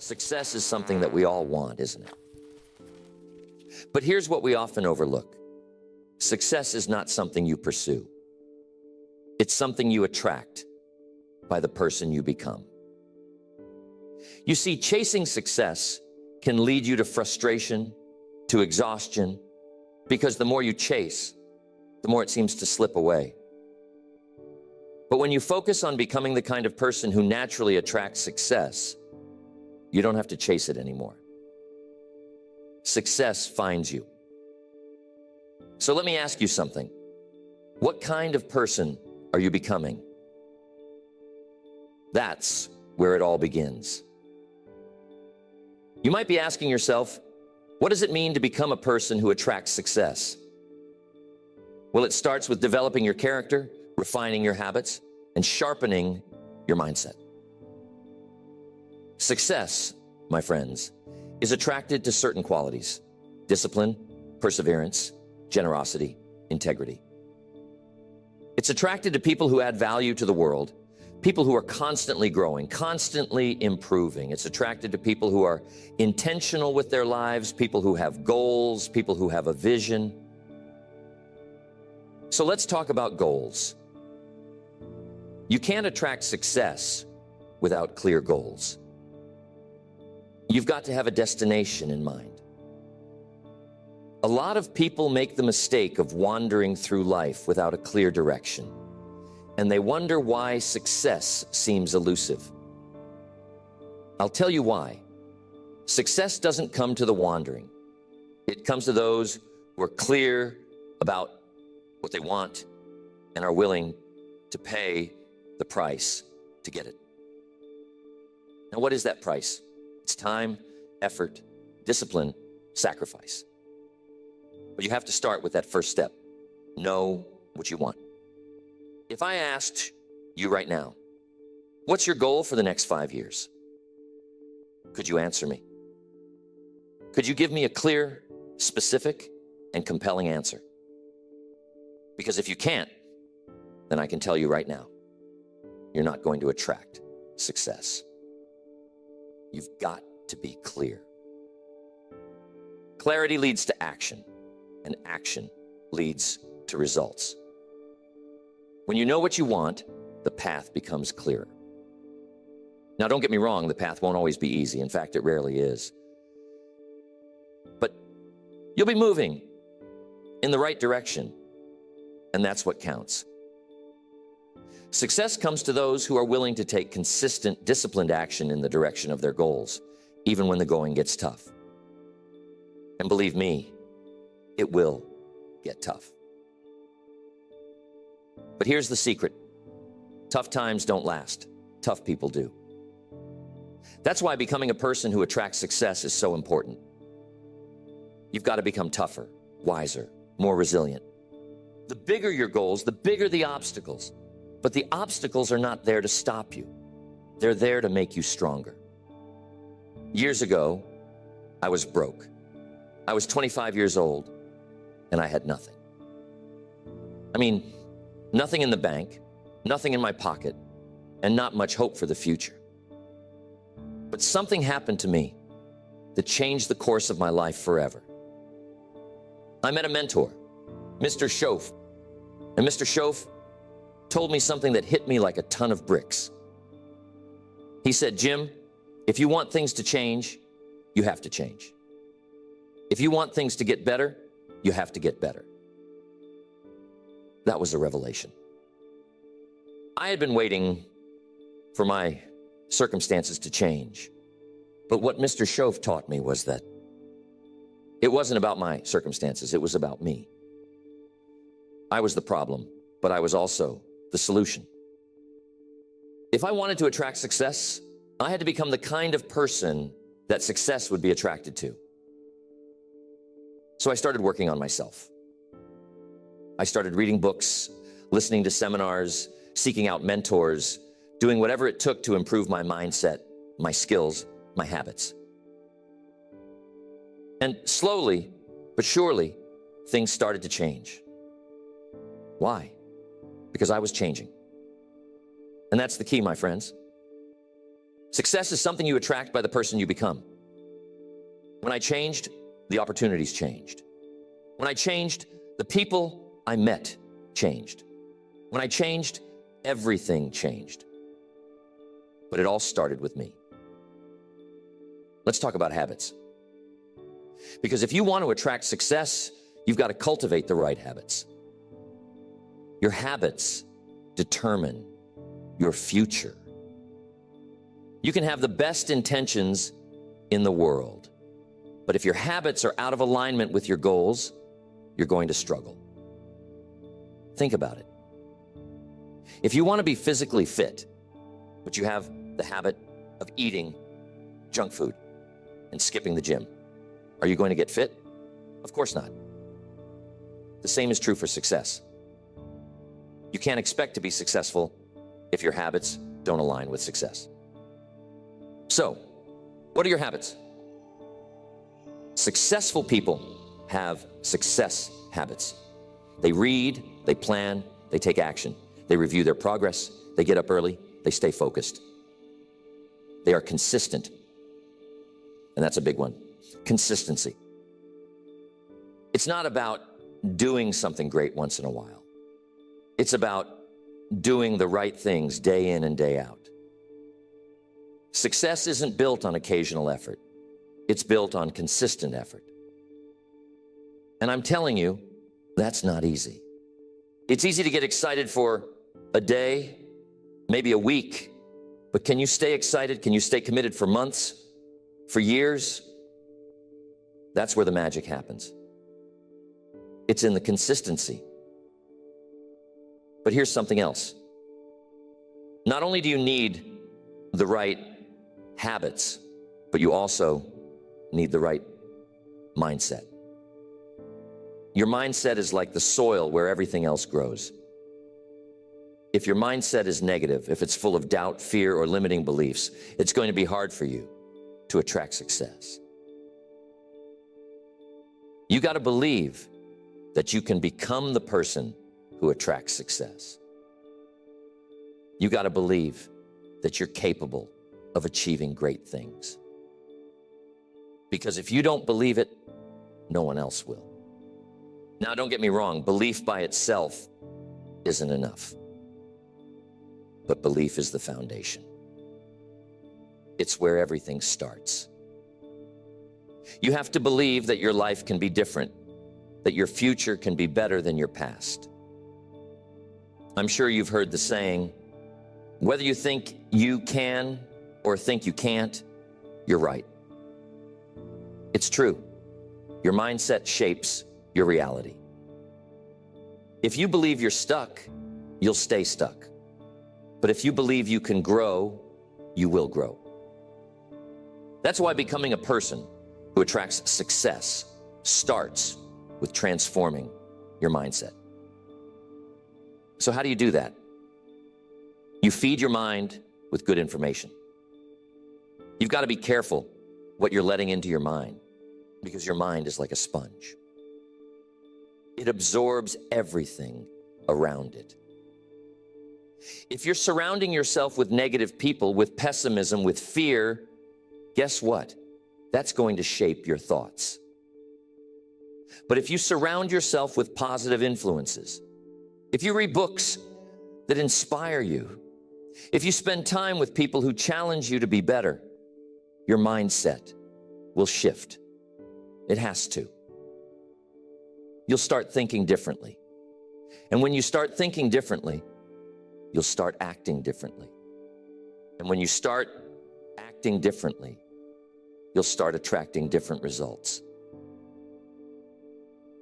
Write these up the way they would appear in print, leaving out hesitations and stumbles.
Success is something that we all want, isn't it? But here's what we often overlook. Success is not something you pursue. It's something you attract by the person you become. You see, chasing success can lead you to frustration, to exhaustion, because the more you chase, the more it seems to slip away. But when you focus on becoming the kind of person who naturally attracts success, you don't have to chase it anymore. Success finds you. So let me ask you something. What kind of person are you becoming? That's where it all begins. You might be asking yourself, what does it mean to become a person who attracts success? Well, it starts with developing your character, refining your habits, and sharpening your mindset. Success, my friends, is attracted to certain qualities: discipline, perseverance, generosity, integrity. It's attracted to people who add value to the world, people who are constantly growing, constantly improving. It's attracted to people who are intentional with their lives, people who have goals, people who have a vision. So let's talk about goals. You can't attract success without clear goals. You've got to have a destination in mind. A lot of people make the mistake of wandering through life without a clear direction, and they wonder why success seems elusive. I'll tell you why. Success doesn't come to the wandering. It comes to those who are clear about what they want and are willing to pay the price to get it. Now, what is that price? It's time, effort, discipline, sacrifice. But you have to start with that first step. Know what you want. If I asked you right now, what's your goal for the next 5 years? Could you answer me? Could you give me a clear, specific, and compelling answer? Because if you can't, then I can tell you right now, you're not going to attract success. You've got to be clear. Clarity leads to action, and action leads to results. When you know what you want, the path becomes clearer. Now, don't get me wrong, the path won't always be easy. In fact, it rarely is. But you'll be moving in the right direction, and that's what counts. Success comes to those who are willing to take consistent, disciplined action in the direction of their goals, even when the going gets tough. And believe me, it will get tough. But here's the secret. Tough times don't last. Tough people do. That's why becoming a person who attracts success is so important. You've got to become tougher, wiser, more resilient. The bigger your goals, the bigger the obstacles. But the obstacles are not there to stop you. They're there to make you stronger. Years ago, I was broke. I was 25 years old, and I had nothing. I mean, nothing in the bank, nothing in my pocket, and not much hope for the future. But something happened to me that changed the course of my life forever. I met a mentor, Mr. Schoaf. And Mr. Schoaf told me something that hit me like a ton of bricks. He said, Jim, if you want things to change, you have to change. If you want things to get better, you have to get better. That was a revelation. I had been waiting for my circumstances to change. But what Mr. Schoaf taught me was that it wasn't about my circumstances, it was about me. I was the problem, but I was also the solution. If I wanted to attract success, I had to become the kind of person that success would be attracted to. So I started working on myself. I started reading books, listening to seminars, seeking out mentors, doing whatever it took to improve my mindset, my skills, my habits. And slowly, but surely, things started to change. Why? Because I was changing. And that's the key, my friends. Success is something you attract by the person you become. When I changed, the opportunities changed. When I changed, the people I met changed. When I changed, everything changed. But it all started with me. Let's talk about habits. Because if you want to attract success, you've got to cultivate the right habits. Your habits determine your future. You can have the best intentions in the world, but if your habits are out of alignment with your goals, you're going to struggle. Think about it. If you want to be physically fit, but you have the habit of eating junk food and skipping the gym, are you going to get fit? Of course not. The same is true for success. You can't expect to be successful if your habits don't align with success. So, what are your habits? Successful people have success habits. They read, they plan, they take action. They review their progress, they get up early, they stay focused. They are consistent. And that's a big one. Consistency. It's not about doing something great once in a while. It's about doing the right things day in and day out. Success isn't built on occasional effort. It's built on consistent effort. And I'm telling you, that's not easy. It's easy to get excited for a day, maybe a week, but can you stay excited? Can you stay committed for months, for years? That's where the magic happens. It's in the consistency. But here's something else. Not only do you need the right habits, but you also need the right mindset. Your mindset is like the soil where everything else grows. If your mindset is negative, if it's full of doubt, fear, or limiting beliefs, it's going to be hard for you to attract success. You got to believe that you can become the person who attracts success. You got to believe that you're capable of achieving great things. Because if you don't believe it, no one else will. Now, don't get me wrong, belief by itself isn't enough. But belief is the foundation. It's where everything starts. You have to believe that your life can be different, that your future can be better than your past. I'm sure you've heard the saying, whether you think you can or think you can't, you're right. It's true. Your mindset shapes your reality. If you believe you're stuck, you'll stay stuck. But if you believe you can grow, you will grow. That's why becoming a person who attracts success starts with transforming your mindset. So how do you do that? You feed your mind with good information. You've got to be careful what you're letting into your mind, because your mind is like a sponge. It absorbs everything around it. If you're surrounding yourself with negative people, with pessimism, with fear, guess what? That's going to shape your thoughts. But if you surround yourself with positive influences, if you read books that inspire you, if you spend time with people who challenge you to be better, your mindset will shift. It has to. You'll start thinking differently. And when you start thinking differently, you'll start acting differently. And when you start acting differently, you'll start attracting different results.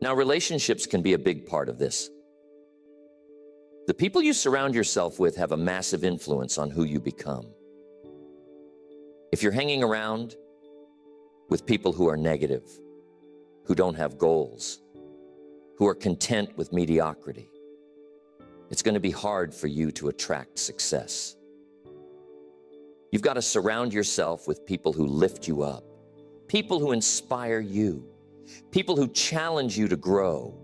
Now, relationships can be a big part of this. The people you surround yourself with have a massive influence on who you become. If you're hanging around with people who are negative, who don't have goals, who are content with mediocrity, it's going to be hard for you to attract success. You've got to surround yourself with people who lift you up, people who inspire you, people who challenge you to grow,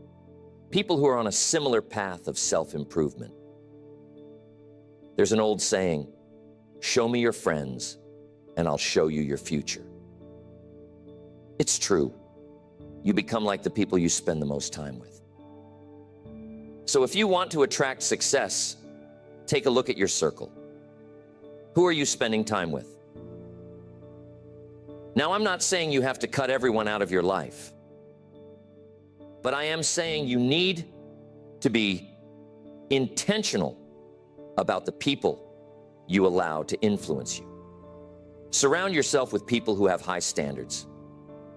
people who are on a similar path of self-improvement. There's an old saying, show me your friends and I'll show you your future. It's true. You become like the people you spend the most time with. So if you want to attract success, take a look at your circle. Who are you spending time with? Now, I'm not saying you have to cut everyone out of your life, but I am saying you need to be intentional about the people you allow to influence you. Surround yourself with people who have high standards,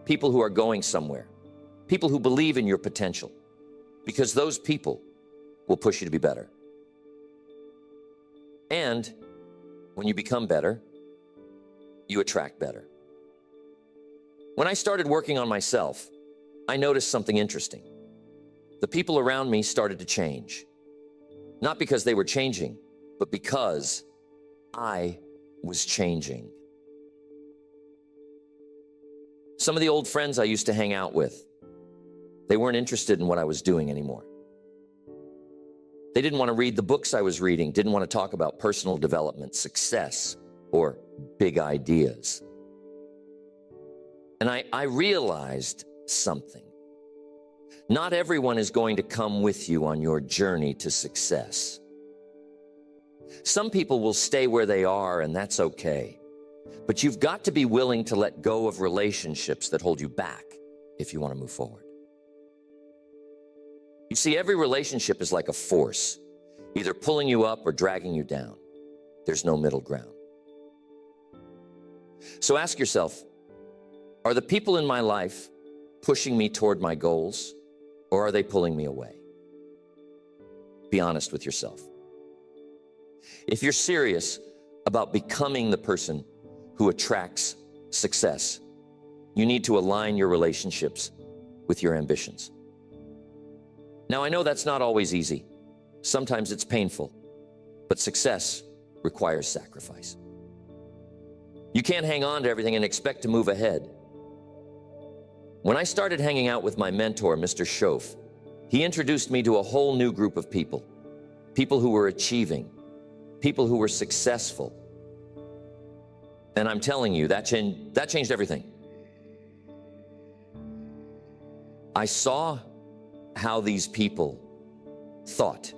people who are going somewhere, people who believe in your potential, because those people will push you to be better. And when you become better, you attract better. When I started working on myself, I noticed something interesting. The people around me started to change. Not because they were changing, but because I was changing. Some of the old friends I used to hang out with, they weren't interested in what I was doing anymore. They didn't want to read the books I was reading, didn't want to talk about personal development, success, or big ideas. And I realized something. Not everyone is going to come with you on your journey to success. Some people will stay where they are, and that's okay. But you've got to be willing to let go of relationships that hold you back if you want to move forward. You see, every relationship is like a force, either pulling you up or dragging you down. There's no middle ground. So ask yourself, are the people in my life pushing me toward my goals, or are they pulling me away? Be honest with yourself. If you're serious about becoming the person who attracts success, you need to align your relationships with your ambitions. Now, I know that's not always easy. Sometimes it's painful, but success requires sacrifice. You can't hang on to everything and expect to move ahead. When I started hanging out with my mentor, Mr. Schoaf, he introduced me to a whole new group of people. People who were achieving, people who were successful. And I'm telling you, that changed everything. I saw how these people thought,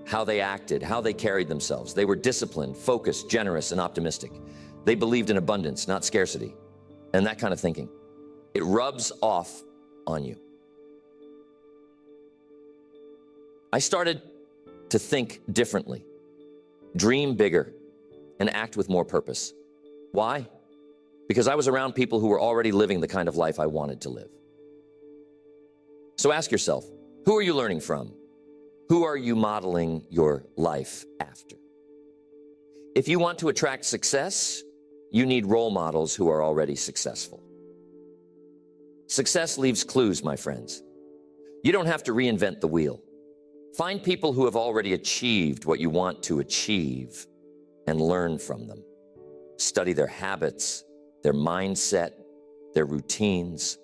how they acted, how they carried themselves. They were disciplined, focused, generous, and optimistic. They believed in abundance, not scarcity, and that kind of thinking. It rubs off on you. I started to think differently, dream bigger, and act with more purpose. Why? Because I was around people who were already living the kind of life I wanted to live. So ask yourself, who are you learning from? Who are you modeling your life after? If you want to attract success, you need role models who are already successful. Success leaves clues, my friends. You don't have to reinvent the wheel. Find people who have already achieved what you want to achieve and learn from them. Study their habits, their mindset, their routines.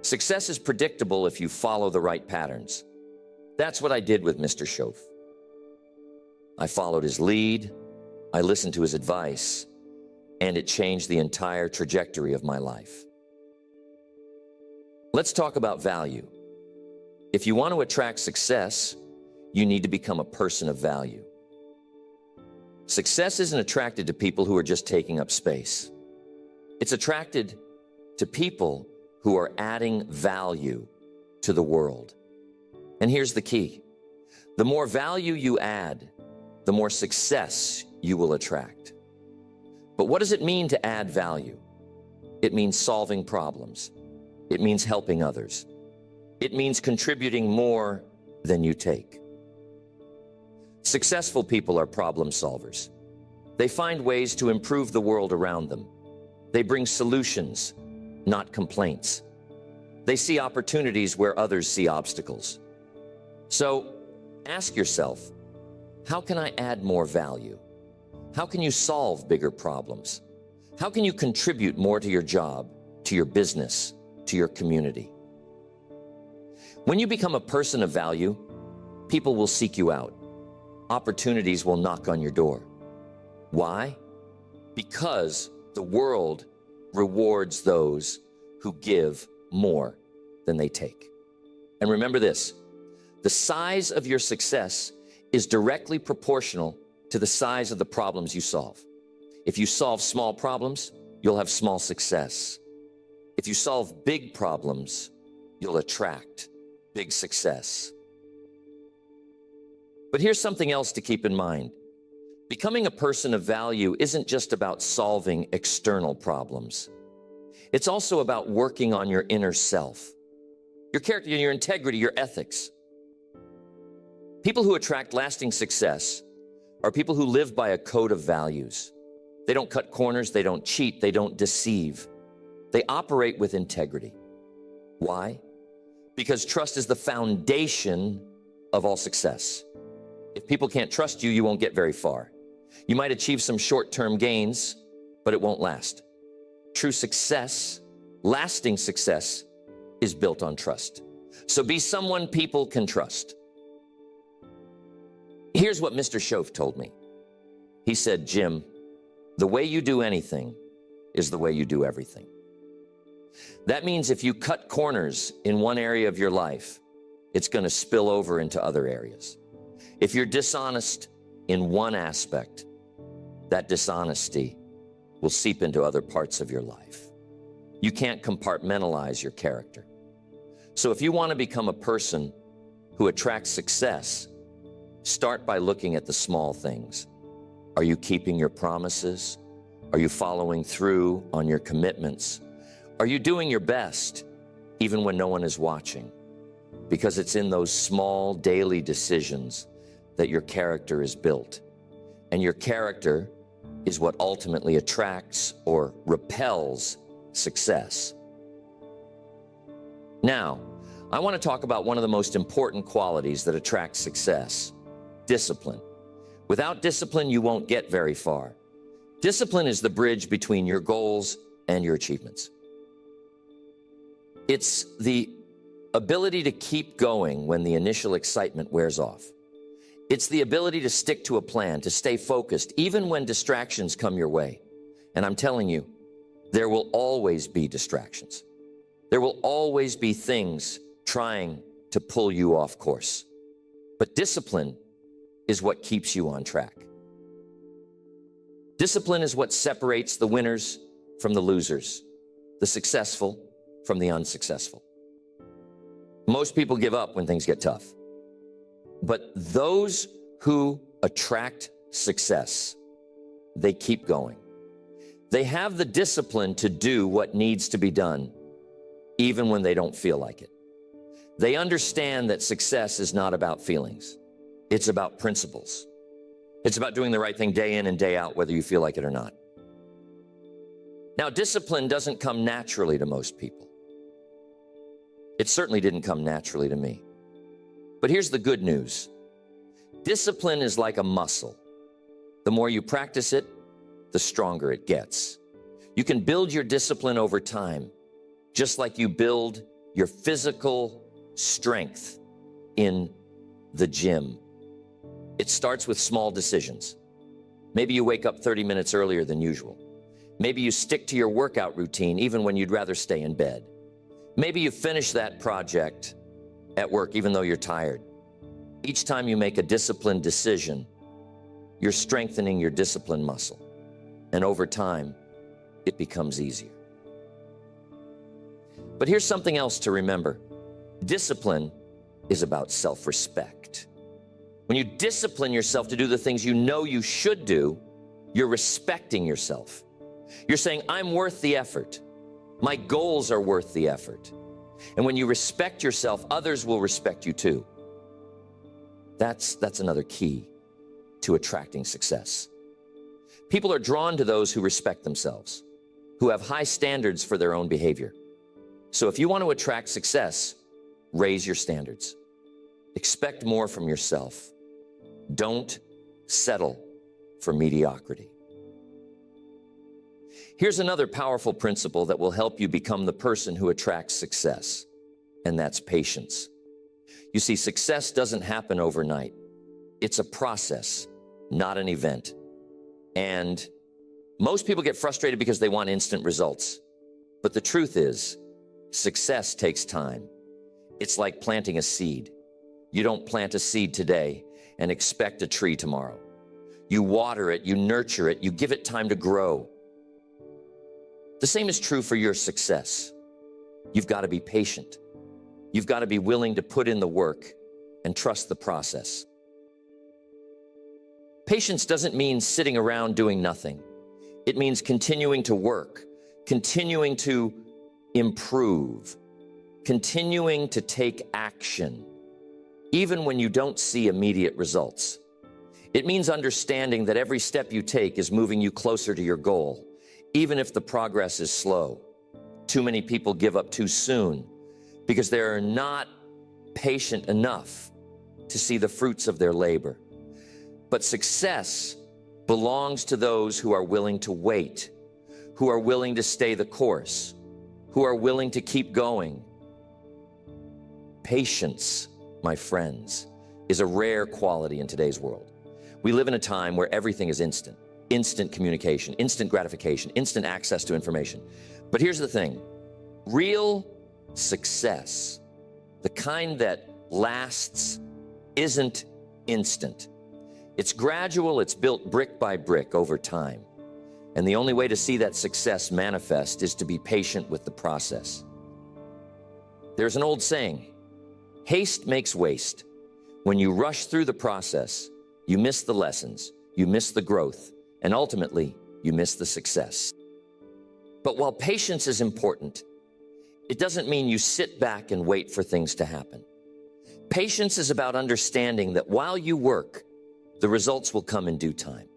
Success is predictable if you follow the right patterns. That's what I did with Mr. Schoaf. I followed his lead, I listened to his advice, and it changed the entire trajectory of my life. Let's talk about value. If you want to attract success, you need to become a person of value. Success isn't attracted to people who are just taking up space. It's attracted to people who are adding value to the world. And here's the key. The more value you add, the more success you will attract. But what does it mean to add value? It means solving problems. It means helping others. It means contributing more than you take. Successful people are problem solvers. They find ways to improve the world around them. They bring solutions, not complaints. They see opportunities where others see obstacles. So ask yourself, how can I add more value? How can you solve bigger problems? How can you contribute more to your job, to your business, to your community? When you become a person of value, people will seek you out. Opportunities will knock on your door. Why? Because The world rewards those who give more than they take. And remember this, the size of your success is directly proportional to the size of the problems you solve. If you solve small problems, you'll have small success. If you solve big problems, you'll attract big success. But here's something else to keep in mind. Becoming a person of value isn't just about solving external problems. It's also about working on your inner self, your character, your integrity, your ethics. People who attract lasting success are people who live by a code of values. They don't cut corners, they don't cheat, they don't deceive. They operate with integrity. Why? Because trust is the foundation of all success. If people can't trust you, you won't get very far. You might achieve some short-term gains, but it won't last. True success, lasting success, is built on trust. So be someone people can trust. Here's what Mr. Shoaff told me. He said, Jim, the way you do anything is the way you do everything. That means if you cut corners in one area of your life, it's going to spill over into other areas. If you're dishonest in one aspect, that dishonesty will seep into other parts of your life. You can't compartmentalize your character. So if you want to become a person who attracts success, start by looking at the small things. Are you keeping your promises? Are you following through on your commitments? Are you doing your best, even when no one is watching? Because it's in those small daily decisions that your character is built. And your character is what ultimately attracts or repels success. Now, I want to talk about one of the most important qualities that attracts success: discipline. Without discipline, you won't get very far. Discipline is the bridge between your goals and your achievements. It's the ability to keep going when the initial excitement wears off. It's the ability to stick to a plan, to stay focused, even when distractions come your way. And I'm telling you, there will always be distractions. There will always be things trying to pull you off course. But discipline is what keeps you on track. Discipline is what separates the winners from the losers, the successful from the unsuccessful. Most people give up when things get tough. But those who attract success, they keep going. They have the discipline to do what needs to be done, even when they don't feel like it. They understand that success is not about feelings. It's about principles. It's about doing the right thing day in and day out, whether you feel like it or not. Now, discipline doesn't come naturally to most people. It certainly didn't come naturally to me. But here's the good news. Discipline is like a muscle. The more you practice it, the stronger it gets. You can build your discipline over time, just like you build your physical strength in the gym. It starts with small decisions. Maybe you wake up 30 minutes earlier than usual. Maybe you stick to your workout routine even when you'd rather stay in bed. Maybe you finish that project at work even though you're tired. Each time you make a disciplined decision, you're strengthening your discipline muscle. And over time, it becomes easier. But here's something else to remember. Discipline is about self-respect. When you discipline yourself to do the things you know you should do, you're respecting yourself. You're saying, I'm worth the effort. My goals are worth the effort. And when you respect yourself, others will respect you too. That's another key to attracting success. People are drawn to those who respect themselves, who have high standards for their own behavior. So if you want to attract success, raise your standards. Expect more from yourself. Don't settle for mediocrity. Here's another powerful principle that will help you become the person who attracts success, and that's patience. You see, success doesn't happen overnight. It's a process, not an event. And Most people get frustrated because they want instant results. But the truth is, success takes time. It's like planting a seed. You don't plant a seed today and expect a tree tomorrow. You water it, you nurture it, you give it time to grow. The same is true for your success. You've got to be patient. You've got to be willing to put in the work and trust the process. Patience doesn't mean sitting around doing nothing. It means continuing to work, continuing to improve, continuing to take action, even when you don't see immediate results. It means understanding that every step you take is moving you closer to your goal, even if the progress is slow. Too many people give up too soon because they are not patient enough to see the fruits of their labor. But success belongs to those who are willing to wait, who are willing to stay the course, who are willing to keep going. Patience, my friends, is a rare quality in today's world. We live in a time where everything is instant. Instant communication, instant gratification, instant access to information. But here's the thing. Real success, the kind that lasts, isn't instant. It's gradual, it's built brick by brick over time. And the only way to see that success manifest is to be patient with the process. There's an old saying, haste makes waste. When you rush through the process, you miss the lessons, you miss the growth, and ultimately, you miss the success. But while patience is important, it doesn't mean you sit back and wait for things to happen. Patience is about understanding that while you work, the results will come in due time.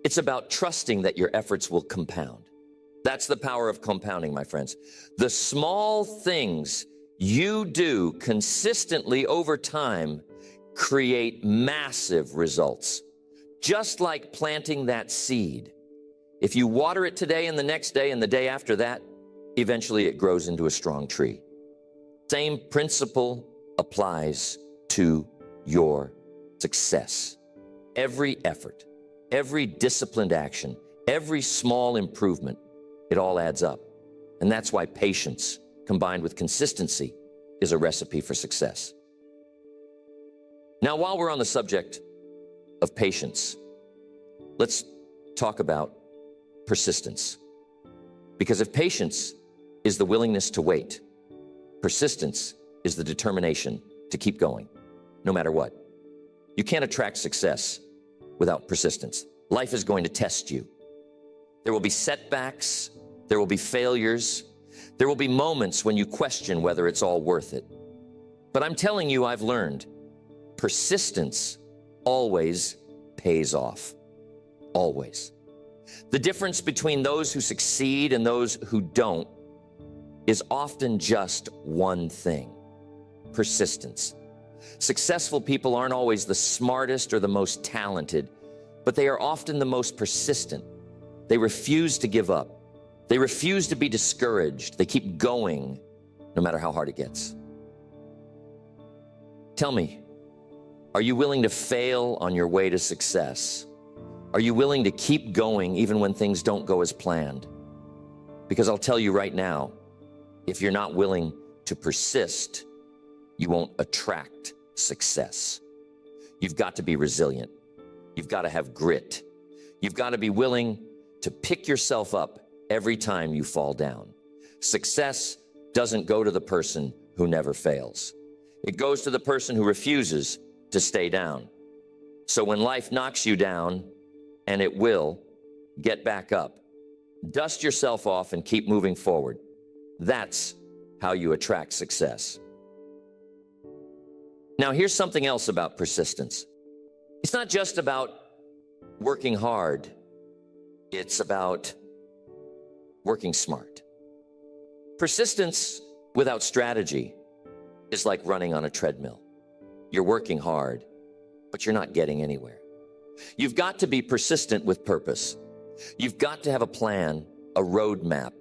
It's about trusting that your efforts will compound. That's the power of compounding, my friends. The small things you do consistently over time create massive results. Just like planting that seed. If you water it today and the next day and the day after that, eventually it grows into a strong tree. Same principle applies to your success. Every effort, every disciplined action, every small improvement, it all adds up. And that's why patience, combined with consistency, is a recipe for success. Now, while we're on the subject of patience, let's talk about persistence. Because if patience is the willingness to wait, persistence is the determination to keep going, no matter what. You can't attract success without persistence. Life is going to test you. There will be setbacks, there will be failures, there will be moments when you question whether it's all worth it. But I'm telling you, I've learned, persistence always pays off. Always. The difference between those who succeed and those who don't is often just one thing: persistence. Successful people aren't always the smartest or the most talented, but they are often the most persistent. They refuse to give up. They refuse to be discouraged. They keep going, no matter how hard it gets. Tell me, are you willing to fail on your way to success? Are you willing to keep going even when things don't go as planned? Because I'll tell you right now, if you're not willing to persist, you won't attract success. You've got to be resilient. You've got to have grit. You've got to be willing to pick yourself up every time you fall down. Success doesn't go to the person who never fails. It goes to the person who refuses to stay down. So when life knocks you down, and it will, get back up. Dust yourself off and keep moving forward. That's how you attract success. Now, here's something else about persistence. It's not just about working hard. It's about working smart. Persistence without strategy is like running on a treadmill. You're working hard, but you're not getting anywhere. You've got to be persistent with purpose. You've got to have a plan, a roadmap.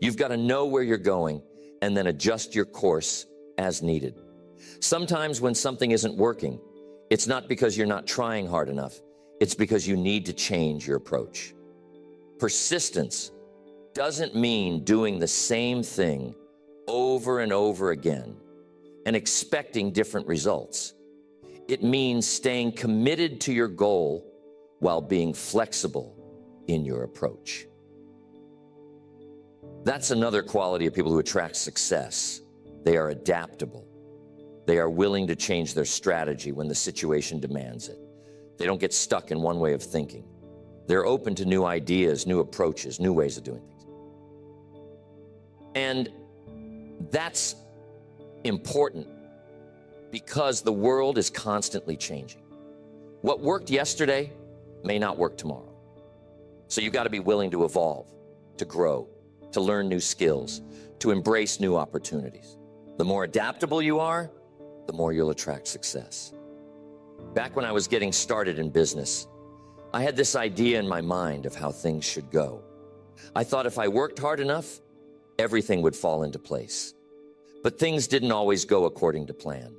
You've got to know where you're going and then adjust your course as needed. Sometimes when something isn't working, it's not because you're not trying hard enough. It's because you need to change your approach. Persistence doesn't mean doing the same thing over and over again and expecting different results. It means staying committed to your goal while being flexible in your approach. That's another quality of people who attract success. They are adaptable. They are willing to change their strategy when the situation demands it. They don't get stuck in one way of thinking. They're open to new ideas, new approaches, new ways of doing things. And that's important because the world is constantly changing. What worked yesterday may not work tomorrow. So you've got to be willing to evolve, to grow, to learn new skills, to embrace new opportunities. The more adaptable you are, the more you'll attract success. Back when I was getting started in business, I had this idea in my mind of how things should go. I thought if I worked hard enough, everything would fall into place. But things didn't always go according to plan.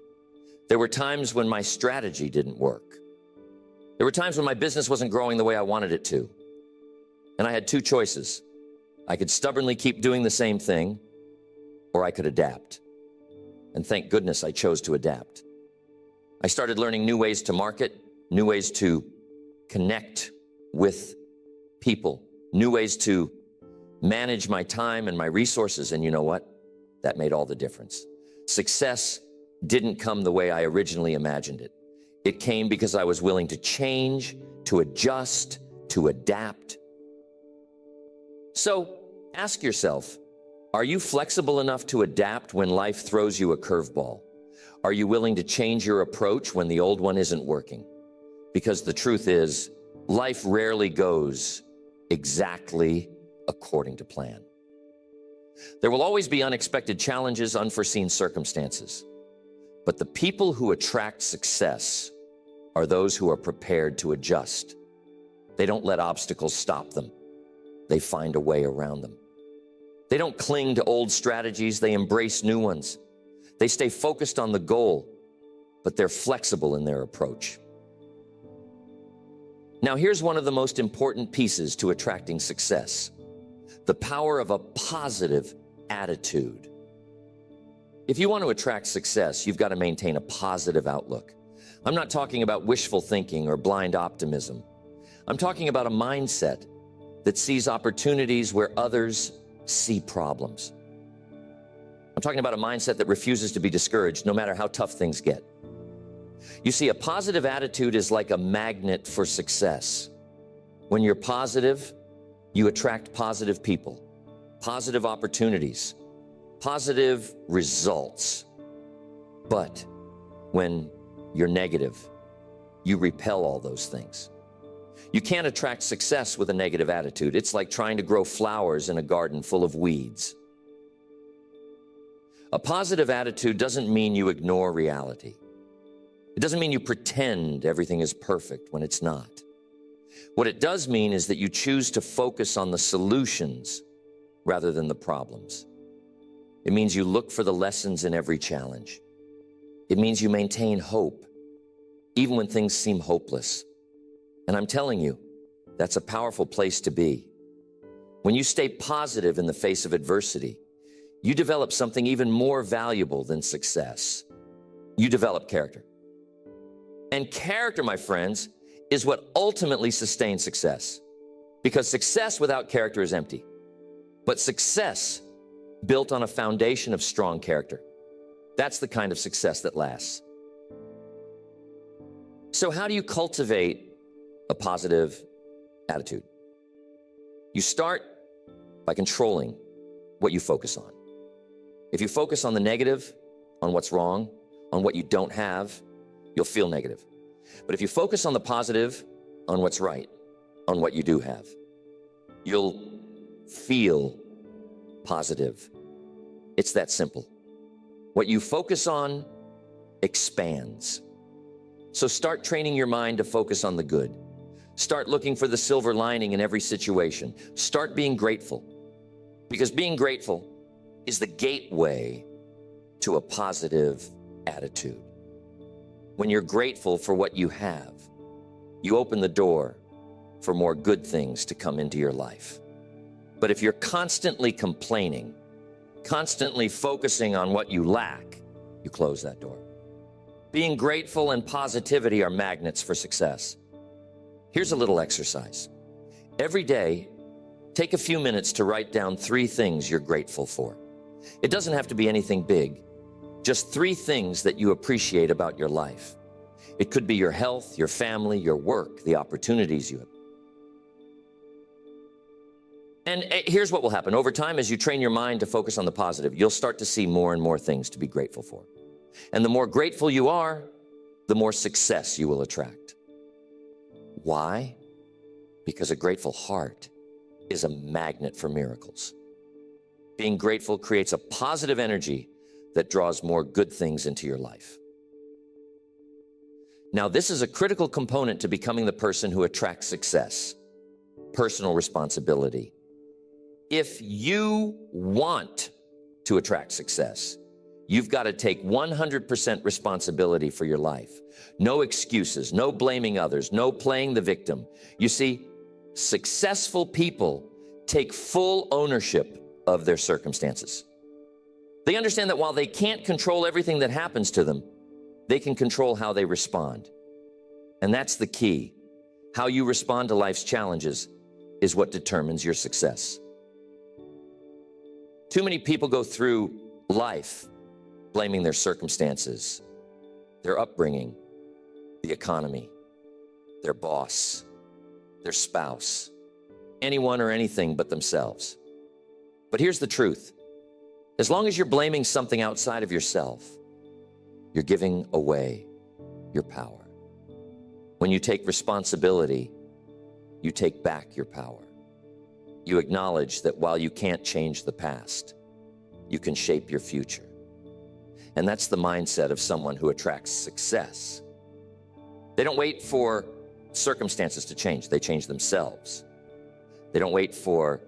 There were times when my strategy didn't work. There were times when my business wasn't growing the way I wanted it to. And I had two choices. I could stubbornly keep doing the same thing, or I could adapt. And thank goodness I chose to adapt. I started learning new ways to market, new ways to connect with people, new ways to manage my time and my resources. And you know what? That made all the difference. Success didn't come the way I originally imagined it. It came because I was willing to change, to adjust, to adapt. So ask yourself, are you flexible enough to adapt when life throws you a curveball? Are you willing to change your approach when the old one isn't working? Because the truth is, life rarely goes exactly according to plan. There will always be unexpected challenges, unforeseen circumstances. But the people who attract success are those who are prepared to adjust. They don't let obstacles stop them. They find a way around them. They don't cling to old strategies. They embrace new ones. They stay focused on the goal, but they're flexible in their approach. Now, here's one of the most important pieces to attracting success: the power of a positive attitude. If you want to attract success, you've got to maintain a positive outlook. I'm not talking about wishful thinking or blind optimism. I'm talking about a mindset that sees opportunities where others see problems. I'm talking about a mindset that refuses to be discouraged no matter how tough things get. You see, a positive attitude is like a magnet for success. When you're positive, you attract positive people, positive opportunities, positive results. But when you're negative, you repel all those things. You can't attract success with a negative attitude. It's like trying to grow flowers in a garden full of weeds. A positive attitude doesn't mean you ignore reality. It doesn't mean you pretend everything is perfect when it's not. What it does mean is that you choose to focus on the solutions rather than the problems. It means you look for the lessons in every challenge. It means you maintain hope, even when things seem hopeless. And I'm telling you, that's a powerful place to be. When you stay positive in the face of adversity, you develop something even more valuable than success. You develop character. And character, my friends, is what ultimately sustains success. Because success without character is empty. But success built on a foundation of strong character, that's the kind of success that lasts. So how do you cultivate a positive attitude? You start by controlling what you focus on. If you focus on the negative, on what's wrong, on what you don't have, you'll feel negative. But if you focus on the positive, on what's right, on what you do have, you'll feel positive. It's that simple. What you focus on expands. So start training your mind to focus on the good. Start looking for the silver lining in every situation. Start being grateful, because being grateful is the gateway to a positive attitude. When you're grateful for what you have, you open the door for more good things to come into your life. But if you're constantly complaining, constantly focusing on what you lack, you close that door. Being grateful and positivity are magnets for success. Here's a little exercise. Every day, take a few minutes to write down 3 things you're grateful for. It doesn't have to be anything big, just 3 things that you appreciate about your life. It could be your health, your family, your work, the opportunities you have. And here's what will happen. Over time, as you train your mind to focus on the positive, you'll start to see more and more things to be grateful for. And the more grateful you are, the more success you will attract. Why? Because a grateful heart is a magnet for miracles. Being grateful creates a positive energy that draws more good things into your life. Now, this is a critical component to becoming the person who attracts success: personal responsibility. If you want to attract success, you've got to take 100% responsibility for your life. No excuses, no blaming others, no playing the victim. You see, successful people take full ownership of their circumstances. They understand that while they can't control everything that happens to them, they can control how they respond. And that's the key. How you respond to life's challenges is what determines your success. Too many people go through life blaming their circumstances, their upbringing, the economy, their boss, their spouse, anyone or anything but themselves. But here's the truth. As long as you're blaming something outside of yourself, you're giving away your power. When you take responsibility, you take back your power. You acknowledge that while you can't change the past, you can shape your future. And that's the mindset of someone who attracts success. They don't wait for circumstances to change. They change themselves. They don't wait for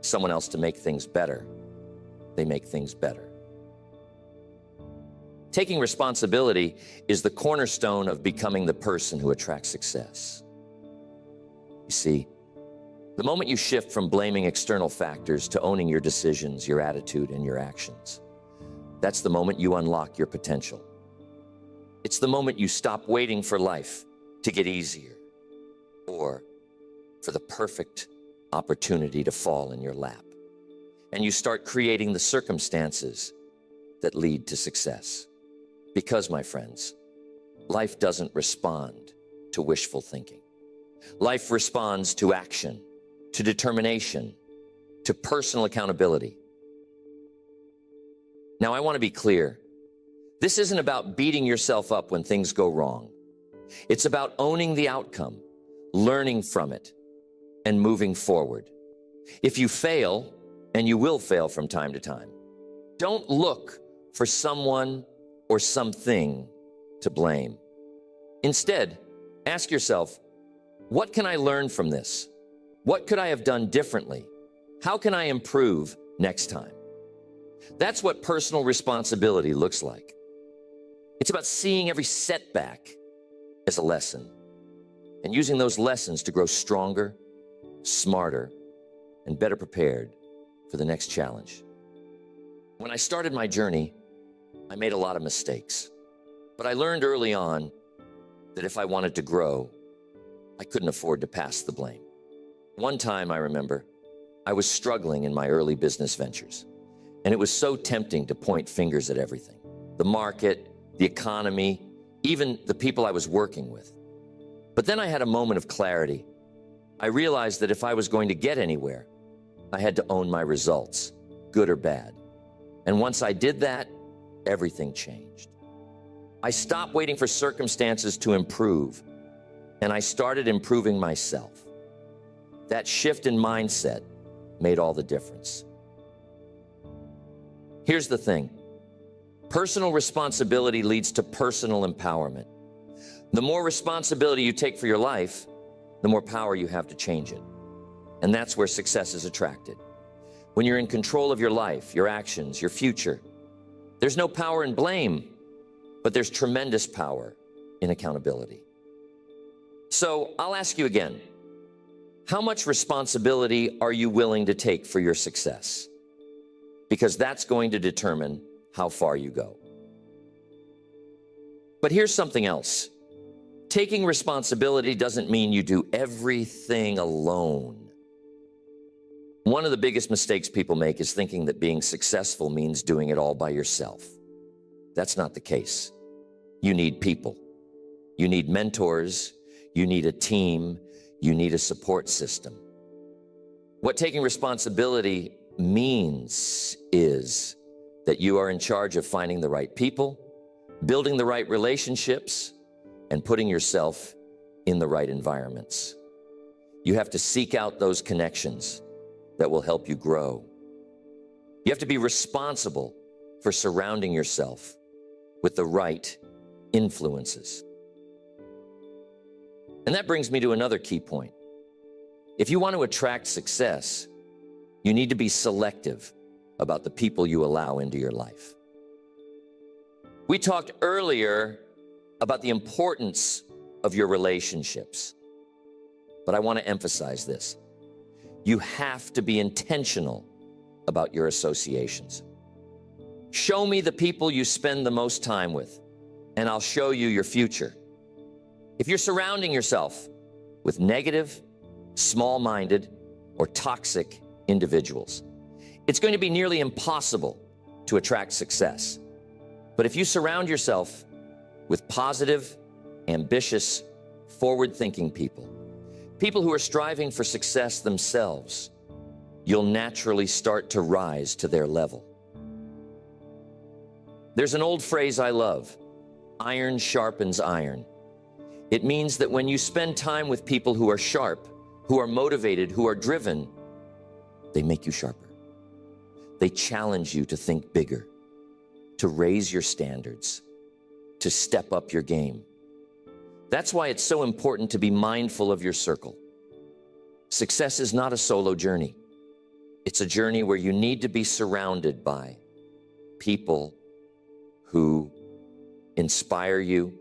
someone else to make things better. They make things better. Taking responsibility is the cornerstone of becoming the person who attracts success. You see, the moment you shift from blaming external factors to owning your decisions, your attitude, and your actions, that's the moment you unlock your potential. It's the moment you stop waiting for life to get easier or for the perfect opportunity to fall in your lap. And you start creating the circumstances that lead to success. Because, my friends, life doesn't respond to wishful thinking. Life responds to action, to determination, to personal accountability. Now, I want to be clear. This isn't about beating yourself up when things go wrong. It's about owning the outcome, learning from it, and moving forward. If you fail, and you will fail from time to time, don't look for someone or something to blame. Instead, ask yourself, what can I learn from this? What could I have done differently? How can I improve next time? That's what personal responsibility looks like. It's about seeing every setback as a lesson and using those lessons to grow stronger, smarter, and better prepared for the next challenge. When I started my journey, I made a lot of mistakes, but I learned early on that if I wanted to grow, I couldn't afford to pass the blame. One time, I remember, I was struggling in my early business ventures, and it was so tempting to point fingers at everything: the market, the economy, even the people I was working with. But then I had a moment of clarity. I realized that if I was going to get anywhere, I had to own my results, good or bad. And once I did that, everything changed. I stopped waiting for circumstances to improve, and I started improving myself. That shift in mindset made all the difference. Here's the thing. Personal responsibility leads to personal empowerment. The more responsibility you take for your life, the more power you have to change it. And that's where success is attracted. When you're in control of your life, your actions, your future, there's no power in blame, but there's tremendous power in accountability. So I'll ask you again, How much responsibility are you willing to take for your success? Because that's going to determine how far you go. But here's something else. Taking responsibility doesn't mean you do everything alone. One of the biggest mistakes people make is thinking that being successful means doing it all by yourself. That's not the case. You need people. You need mentors. You need a team. You need a support system. What taking responsibility means is that you are in charge of finding the right people, building the right relationships, and putting yourself in the right environments. You have to seek out those connections that will help you grow. You have to be responsible for surrounding yourself with the right influences. And that brings me to another key point. If you want to attract success, you need to be selective about the people you allow into your life. We talked earlier about the importance of your relationships, but I want to emphasize this. You have to be intentional about your associations. Show me the people you spend the most time with, and I'll show you your future. If you're surrounding yourself with negative, small-minded, or toxic individuals, it's going to be nearly impossible to attract success. But if you surround yourself with positive, ambitious, forward-thinking people, people who are striving for success themselves, you'll naturally start to rise to their level. There's an old phrase I love, iron sharpens iron. It means that when you spend time with people who are sharp, who are motivated, who are driven, they make you sharper. They challenge you to think bigger, to raise your standards, to step up your game. That's why it's so important to be mindful of your circle. Success is not a solo journey. It's a journey where you need to be surrounded by people who inspire you,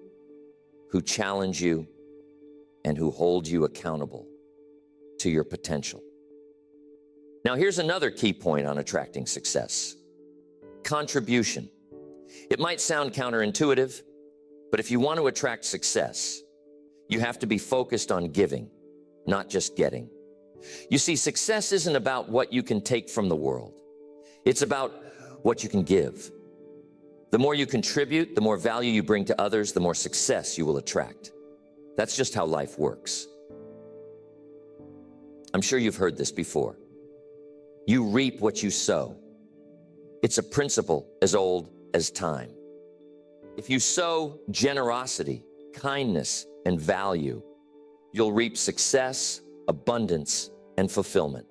who challenge you, and who hold you accountable to your potential. Now, here's another key point on attracting success: contribution. It might sound counterintuitive, but if you want to attract success, you have to be focused on giving, not just getting. You see, success isn't about what you can take from the world. It's about what you can give. The more you contribute, the more value you bring to others, the more success you will attract. That's just how life works. I'm sure you've heard this before. You reap what you sow. It's a principle as old as time. If you sow generosity, kindness, and value, you'll reap success, abundance, and fulfillment.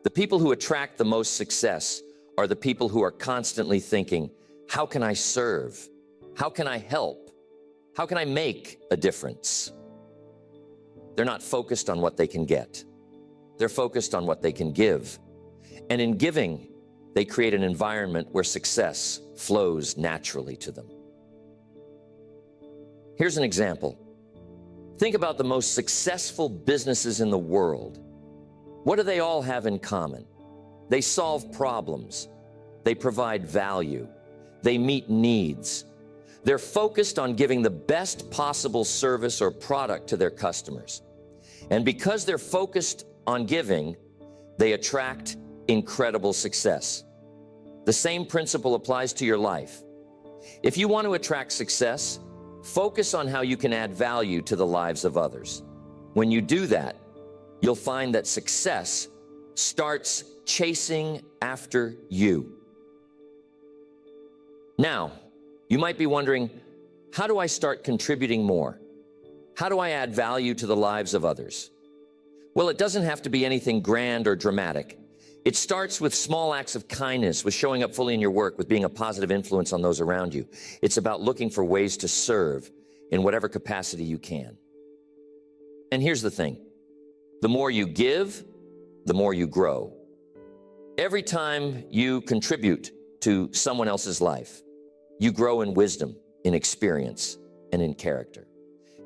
The people who attract the most success are the people who are constantly thinking, how can I serve? How can I help? How can I make a difference? They're not focused on what they can get. They're focused on what they can give. And in giving, they create an environment where success flows naturally to them. Here's an example. Think about the most successful businesses in the world. What do they all have in common? They solve problems. They provide value. They meet needs. They're focused on giving the best possible service or product to their customers. And because they're focused on giving, they attract incredible success. The same principle applies to your life. If you want to attract success, focus on how you can add value to the lives of others. When you do that, you'll find that success starts chasing after you. Now, you might be wondering, how do I start contributing more? How do I add value to the lives of others? Well, it doesn't have to be anything grand or dramatic. It starts with small acts of kindness, with showing up fully in your work, with being a positive influence on those around you. It's about looking for ways to serve in whatever capacity you can. And here's the thing. The more you give, the more you grow. Every time you contribute to someone else's life, you grow in wisdom, in experience, and in character.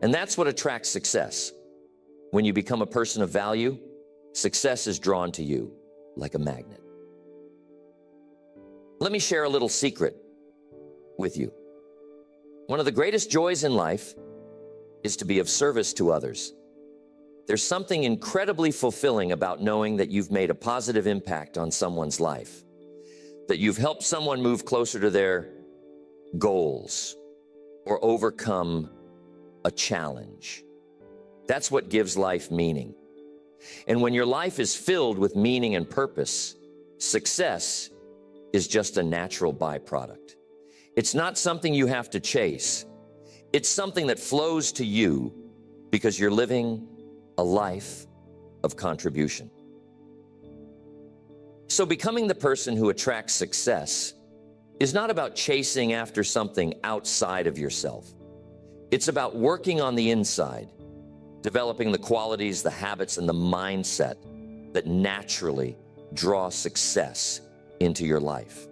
And that's what attracts success. When you become a person of value, success is drawn to you like a magnet. Let me share a little secret with you. One of the greatest joys in life is to be of service to others. There's something incredibly fulfilling about knowing that you've made a positive impact on someone's life, that you've helped someone move closer to their goals or overcome a challenge. That's what gives life meaning. And when your life is filled with meaning and purpose, success is just a natural byproduct. It's not something you have to chase. It's something that flows to you because you're living a life of contribution. So becoming the person who attracts success is not about chasing after something outside of yourself. It's about working on the inside, developing the qualities, the habits, and the mindset that naturally draw success into your life.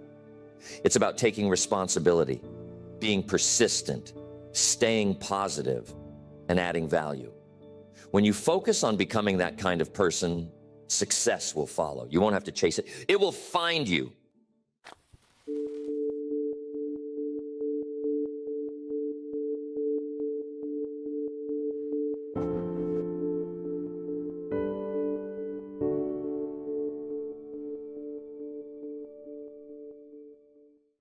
It's about taking responsibility, being persistent, staying positive, and adding value. When you focus on becoming that kind of person, success will follow. You won't have to chase it. It will find you.